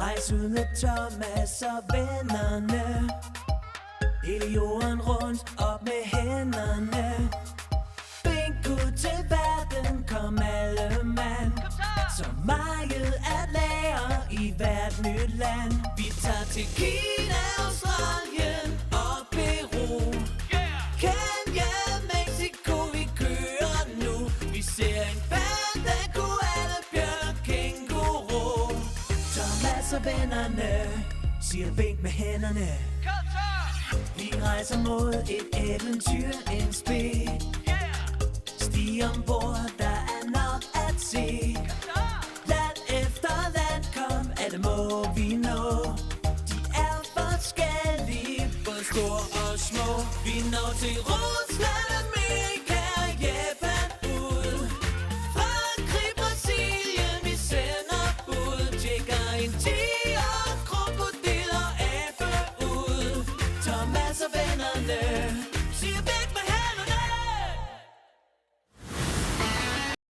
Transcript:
Rejs ud med Thomas og vennerne. Hele jorden rundt, op med hænderne. Bingo til verden, kom alle mand. Så meget at lære i hvert nyt land. Vi tager til Kina, Australien og Peru. Kenya, Mexico, vi kører nu. Vi ser en panda, koala, bjørn og kænguru. Thomas og vennerne siger vink med hænderne. Vi rejser mod et eventyr, en spil. Stig ombord, der er nok at se. Land efter land, kom, alle må vi nå. De er forskellige, både store og små. Vi når til Rusland.